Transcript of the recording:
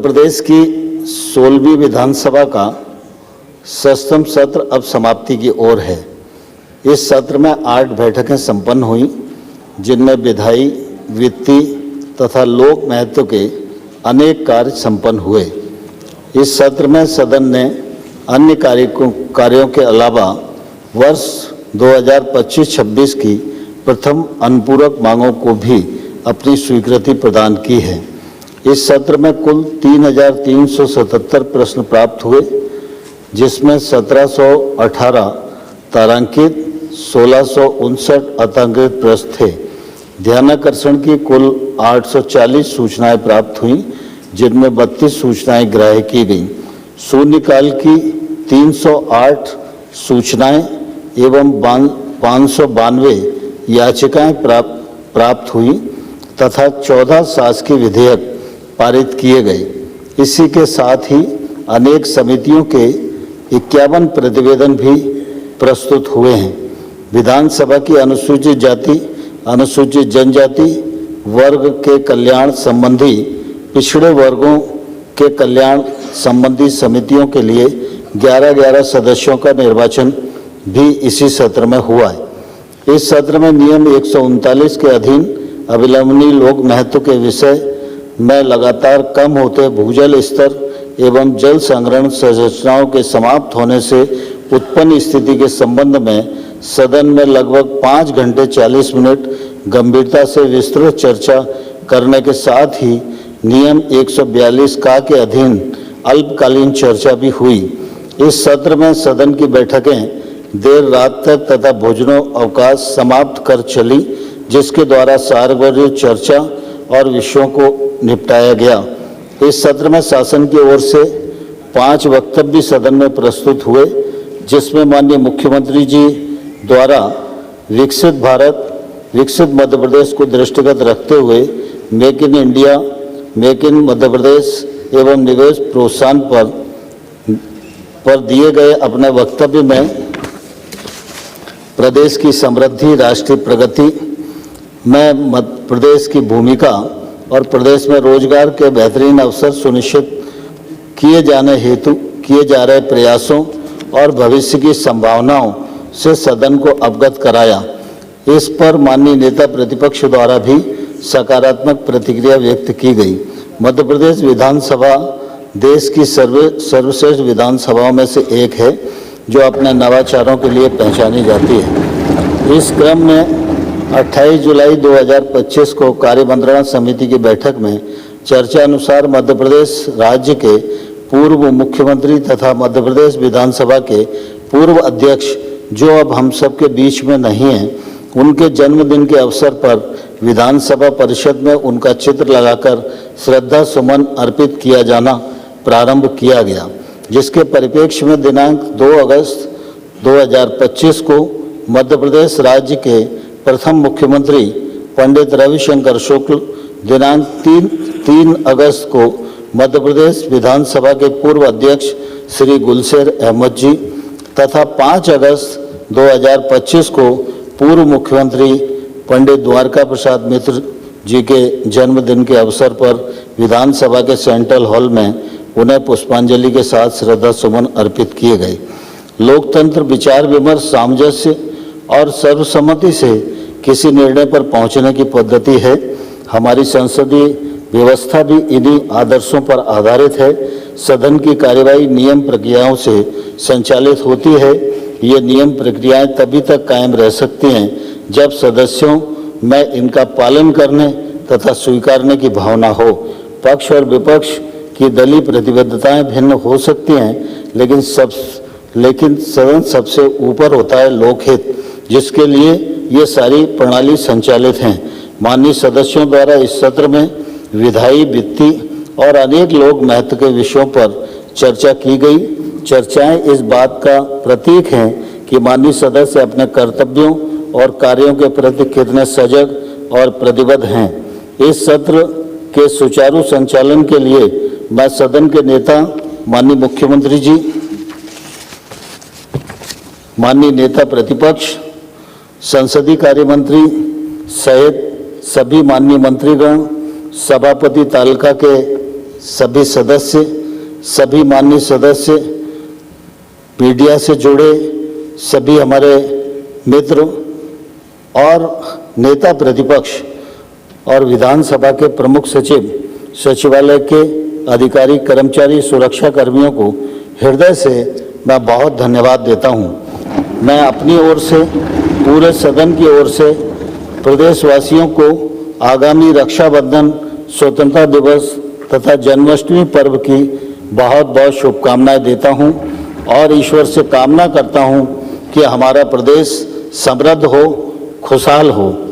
प्रदेश की 16वीं विधानसभा का 6वां सत्र अब समाप्ति की ओर है। इस सत्र में 8 बैठकें संपन्न हुई, जिनमें विधायी, वित्तीय तथा लोक महत्व के अनेक कार्य संपन्न हुए। इस सत्र में सदन ने अन्य कार्यों के अलावा वर्ष 2025-26 की प्रथम अनुपूरक मांगों को भी अपनी स्वीकृति प्रदान की है। इस सत्र में कुल 3,377 प्रश्न प्राप्त हुए, जिसमें 1,718 तारांकित, 1,659 अतांकित प्रश्न थे। ध्यानाकर्षण की कुल 840 सूचनाएं प्राप्त हुई, जिनमें 32 सूचनाएं ग्राह्य की गईं। शून्यकाल की 308 सूचनाएं एवं 592 याचिकाएं प्राप्त हुई तथा 14 शासकीय विधेयक पारित किए गए। इसी के साथ ही अनेक समितियों के 51 प्रतिवेदन भी प्रस्तुत हुए हैं। विधानसभा की अनुसूचित जाति, अनुसूचित जनजाति वर्ग के कल्याण संबंधी, पिछड़े वर्गों के कल्याण संबंधी समितियों के लिए 11 सदस्यों का निर्वाचन भी इसी सत्र में हुआ है। इस सत्र में नियम 139 के अधीन अविलंबनीय लोक महत्व के विषय में लगातार कम होते भूजल स्तर एवं जल संग्रहण संरचनाओं के समाप्त होने से उत्पन्न स्थिति के संबंध में सदन में लगभग 5 घंटे 40 मिनट गंभीरता से विस्तृत चर्चा करने के साथ ही नियम 142 का के अधीन अल्पकालीन चर्चा भी हुई। इस सत्र में सदन की बैठकें देर रात तक तथा भोजनावकाश समाप्त कर चली, जिसके द्वारा सार्वजनिक चर्चा और विषयों को निपटाया गया। इस सत्र में शासन की ओर से 5 वक्तव्य सदन में प्रस्तुत हुए, जिसमें माननीय मुख्यमंत्री जी द्वारा विकसित भारत, विकसित मध्य प्रदेश को दृष्टिगत रखते हुए make in India, make in Madhya Pradesh एवं निवेश प्रोत्साहन पर दिए गए अपने वक्तव्य में प्रदेश की समृद्धि, राष्ट्रीय प्रगति में मध्य प्रदेश की भूमिका और प्रदेश में रोजगार के बेहतरीन अवसर सुनिश्चित किए जाने हेतु किए जा रहे प्रयासों और भविष्य की संभावनाओं से सदन को अवगत कराया। इस पर माननीय नेता प्रतिपक्ष द्वारा भी सकारात्मक प्रतिक्रिया व्यक्त की गई। मध्य प्रदेश विधानसभा देश की सर्वश्रेष्ठ विधानसभाओं में से एक है, जो अपने नवाचारों के लिए पहचानी जाती है। इस क्रम में 28 जुलाई 2025 को कार्यमंत्रणा समिति की बैठक में चर्चा अनुसार मध्य प्रदेश राज्य के पूर्व मुख्यमंत्री तथा मध्य प्रदेश विधानसभा के पूर्व अध्यक्ष, जो अब हम सब के बीच में नहीं हैं, उनके जन्मदिन के अवसर पर विधानसभा परिषद में उनका चित्र लगाकर श्रद्धा सुमन अर्पित किया जाना प्रारंभ किया गया, जिसके परिप्रेक्ष्य में दिनांक 2 अगस्त 2025 को मध्य प्रदेश राज्य के प्रथम मुख्यमंत्री पंडित रविशंकर शुक्ल, दिनांक 3 अगस्त को मध्य प्रदेश विधानसभा के पूर्व अध्यक्ष श्री गुलशेर अहमद जी तथा 5 अगस्त 2025 को पूर्व मुख्यमंत्री पंडित द्वारका प्रसाद मिश्र जी के जन्मदिन के अवसर पर विधानसभा के सेंट्रल हॉल में उन्हें पुष्पांजलि के साथ श्रद्धा सुमन अर्पित किए गए। लोकतंत्र विचार विमर्श, सामंजस्य और सर्वसम्मति से किसी निर्णय पर पहुंचने की पद्धति है। हमारी संसदीय व्यवस्था भी इन्हीं आदर्शों पर आधारित है। सदन की कार्यवाही नियम प्रक्रियाओं से संचालित होती है। ये नियम प्रक्रियाएं तभी तक कायम रह सकती हैं जब सदस्यों में इनका पालन करने तथा स्वीकारने की भावना हो। पक्ष और विपक्ष की दलीय प्रतिबद्धताएं भिन्न हो सकती हैं, लेकिन सदन सबसे ऊपर होता है लोकहित, जिसके लिए ये सारी प्रणाली संचालित हैं। माननीय सदस्यों द्वारा इस सत्र में विधायी, वित्तीय और अनेक लोक महत्व के विषयों पर चर्चा की गई। चर्चाएं इस बात का प्रतीक हैं कि माननीय सदस्य अपने कर्तव्यों और कार्यों के प्रति कितने सजग और प्रतिबद्ध हैं। इस सत्र के सुचारू संचालन के लिए मैं सदन के नेता माननीय मुख्यमंत्री जी, माननीय नेता प्रतिपक्ष, संसदीय कार्य मंत्री सहित सभी माननीय मंत्रीगण, सभापति तालिका के सभी सदस्य, सभी माननीय सदस्य, मीडिया से जुड़े सभी हमारे मित्र और नेता प्रतिपक्ष और विधानसभा के प्रमुख सचिव, सचिवालय के अधिकारी, कर्मचारी, सुरक्षा कर्मियों को हृदय से मैं बहुत धन्यवाद देता हूं। मैं अपनी ओर से, पूरे सदन की ओर से प्रदेशवासियों को आगामी रक्षाबंधन, स्वतंत्रता दिवस तथा जन्माष्टमी पर्व की बहुत बहुत शुभकामनाएं देता हूं और ईश्वर से कामना करता हूं कि हमारा प्रदेश समृद्ध हो, खुशहाल हो।